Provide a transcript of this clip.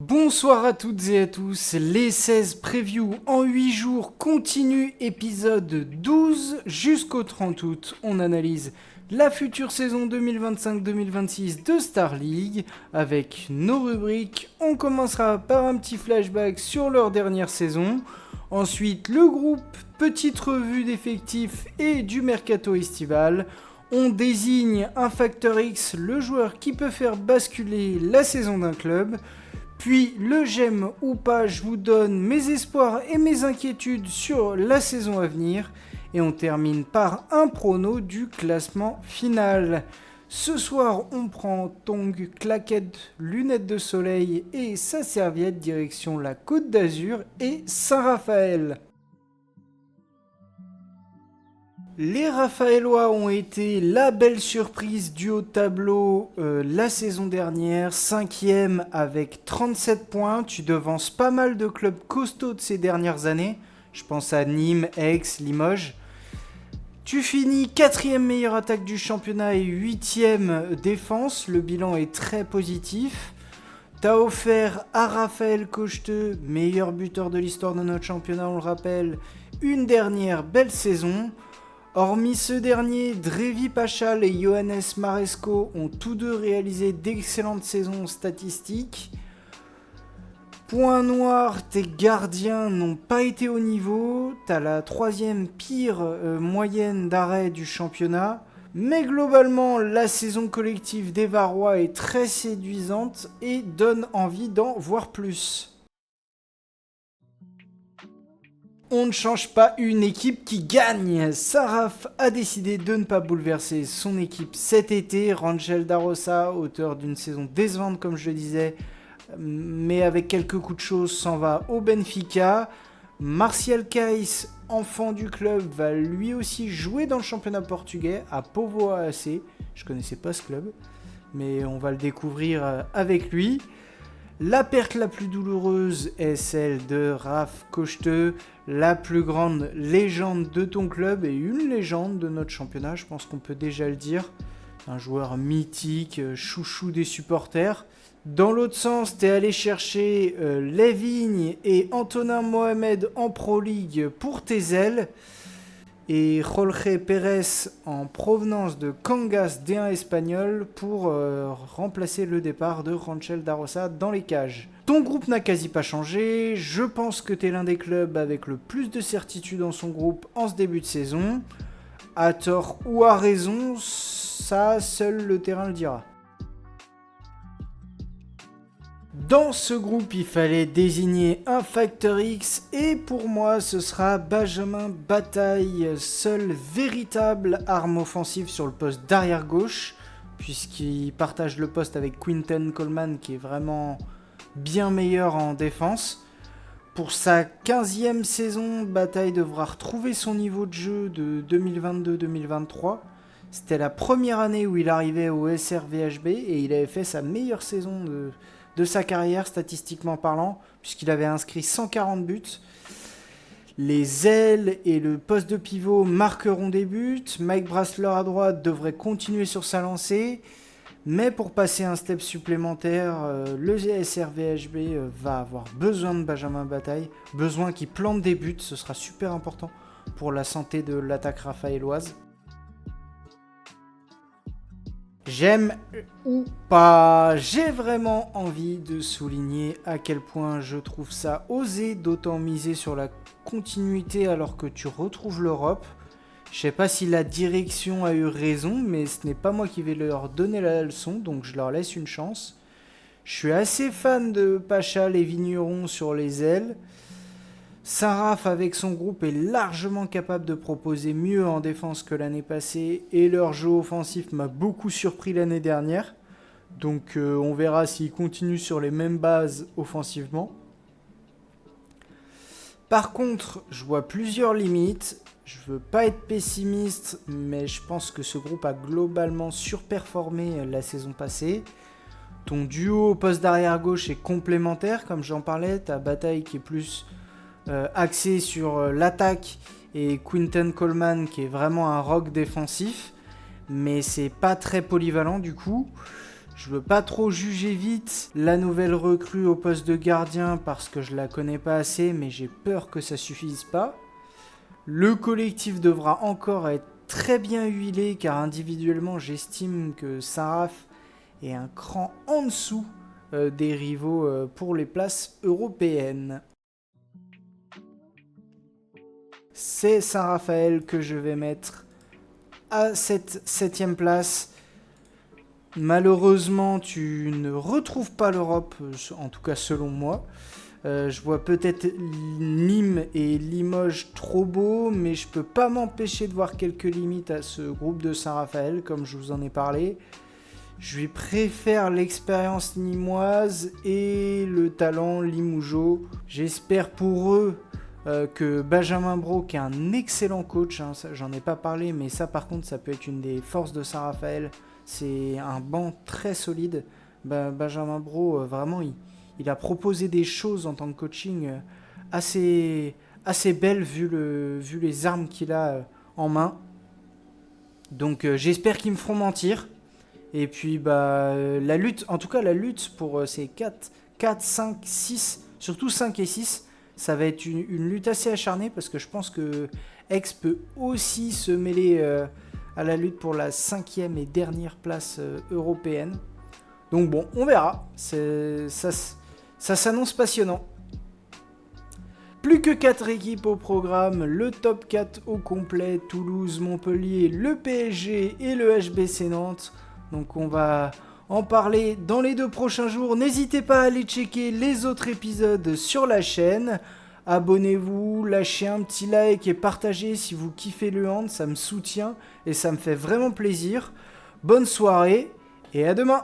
Bonsoir à toutes et à tous, les 16 previews en 8 jours continue, épisode 12 jusqu'au 30 août. On analyse la future saison 2025-2026 de Star League avec nos rubriques. On commencera par un petit flashback sur leur dernière saison. Ensuite, le groupe, petite revue d'effectifs et du mercato estival. On désigne un facteur X, le joueur qui peut faire basculer la saison d'un club. Puis le j'aime ou pas, je vous donne mes espoirs et mes inquiétudes sur la saison à venir. Et on termine par un prono du classement final. Ce soir, on prend tongs, claquettes, lunettes de soleil et sa serviette direction la Côte d'Azur et Saint-Raphaël. Les Raphaélois ont été la belle surprise du haut de tableau la saison dernière, 5e avec 37 points. Tu devances pas mal de clubs costauds de ces dernières années. Je pense à Nîmes, Aix, Limoges. Tu finis 4e meilleure attaque du championnat et 8e défense. Le bilan est très positif. T'as offert à Raphaël Cocheteux, meilleur buteur de l'histoire de notre championnat, on le rappelle, une dernière belle saison. Hormis ce dernier, Drevi Pachal et Johannes Maresco ont tous deux réalisé d'excellentes saisons statistiques. Point noir, tes gardiens n'ont pas été au niveau. T'as la 3e pire moyenne d'arrêt du championnat. Mais globalement, la saison collective des Varois est très séduisante et donne envie d'en voir plus. On ne change pas une équipe qui gagne. Saraf a décidé de ne pas bouleverser son équipe cet été. Rangel Darosa, auteur d'une saison décevante comme je le disais, mais avec quelques coups de chaud, s'en va au Benfica. Martial Kais, enfant du club, va lui aussi jouer dans le championnat portugais à Póvoa AC. Je connaissais pas ce club, mais on va le découvrir avec lui. La perte la plus douloureuse est celle de Raph Cocheteux, la plus grande légende de ton club et une légende de notre championnat, je pense qu'on peut déjà le dire. Un joueur mythique, chouchou des supporters. Dans l'autre sens, t'es allé chercher Levigne et Antonin Mohamed en Pro League pour tes ailes. Et Jorge Pérez en provenance de Cangas D1 espagnol pour remplacer le départ de Rangel Darosa dans les cages. Ton groupe n'a quasi pas changé, je pense que tu es l'un des clubs avec le plus de certitude dans son groupe en ce début de saison. À tort ou à raison, ça seul le terrain le dira. Dans ce groupe, il fallait désigner un facteur X et pour moi, ce sera Benjamin Bataille, seule véritable arme offensive sur le poste d'arrière gauche, puisqu'il partage le poste avec Quinten Coleman qui est vraiment bien meilleur en défense. Pour sa 15e saison, Bataille devra retrouver son niveau de jeu de 2022-2023. C'était la première année où il arrivait au SRVHB et il avait fait sa meilleure saison de sa carrière statistiquement parlant, puisqu'il avait inscrit 140 buts. Les ailes et le poste de pivot marqueront des buts. Mike Brassler à droite devrait continuer sur sa lancée. Mais pour passer un step supplémentaire, le SRVHB va avoir besoin de Benjamin Bataille. Besoin qu'il plante des buts, ce sera super important pour la santé de l'attaque raphaéloise. J'aime ou pas, j'ai vraiment envie de souligner à quel point je trouve ça osé d'autant miser sur la continuité alors que tu retrouves l'Europe. Je sais pas si la direction a eu raison, mais ce n'est pas moi qui vais leur donner la leçon, donc je leur laisse une chance. Je suis assez fan de Pachal et Vigneron sur les ailes. Saint-Raph avec son groupe est largement capable de proposer mieux en défense que l'année passée et leur jeu offensif m'a beaucoup surpris l'année dernière. Donc on verra s'ils continuent sur les mêmes bases offensivement. Par contre, je vois plusieurs limites. Je veux pas être pessimiste, mais je pense que ce groupe a globalement surperformé la saison passée. Ton duo au poste d'arrière gauche est complémentaire, comme j'en parlais. Ta bataille qui est plus axé sur l'attaque et Quinten Coleman qui est vraiment un rock défensif, mais c'est pas très polyvalent du coup. Je veux pas trop juger vite la nouvelle recrue au poste de gardien parce que je la connais pas assez, mais j'ai peur que ça suffise pas. Le collectif devra encore être très bien huilé car individuellement j'estime que Saraf est un cran en dessous des rivaux pour les places européennes. C'est Saint-Raphaël que je vais mettre à cette 7ème place. Malheureusement, tu ne retrouves pas l'Europe, en tout cas selon moi. Je vois peut-être Nîmes et Limoges trop beaux, mais je peux pas m'empêcher de voir quelques limites à ce groupe de Saint-Raphaël, comme je vous en ai parlé. Je lui préfère l'expérience nîmoise et le talent limougeot. J'espère pour eux que Benjamin Brault, qui est un excellent coach, hein, ça, j'en ai pas parlé, mais ça par contre, ça peut être une des forces de Saint-Raphaël. C'est un banc très solide. Benjamin Brault, vraiment, il a proposé des choses en tant que coaching assez belles vu les armes qu'il a en main. Donc j'espère qu'ils me feront mentir. Et puis la lutte, en tout cas la lutte pour ces 4, 5, 6, surtout 5 et 6, ça va être une lutte assez acharnée parce que je pense que Aix peut aussi se mêler à la lutte pour la 5e et dernière place européenne. Donc bon, on verra. Ça s'annonce passionnant. Plus que 4 équipes au programme, le top 4 au complet, Toulouse, Montpellier, le PSG et le HBC Nantes. Donc on va en parler dans les 2 prochains jours. N'hésitez pas à aller checker les autres épisodes sur la chaîne. Abonnez-vous, lâchez un petit like et partagez si vous kiffez le hand, ça me soutient et ça me fait vraiment plaisir. Bonne soirée et à demain!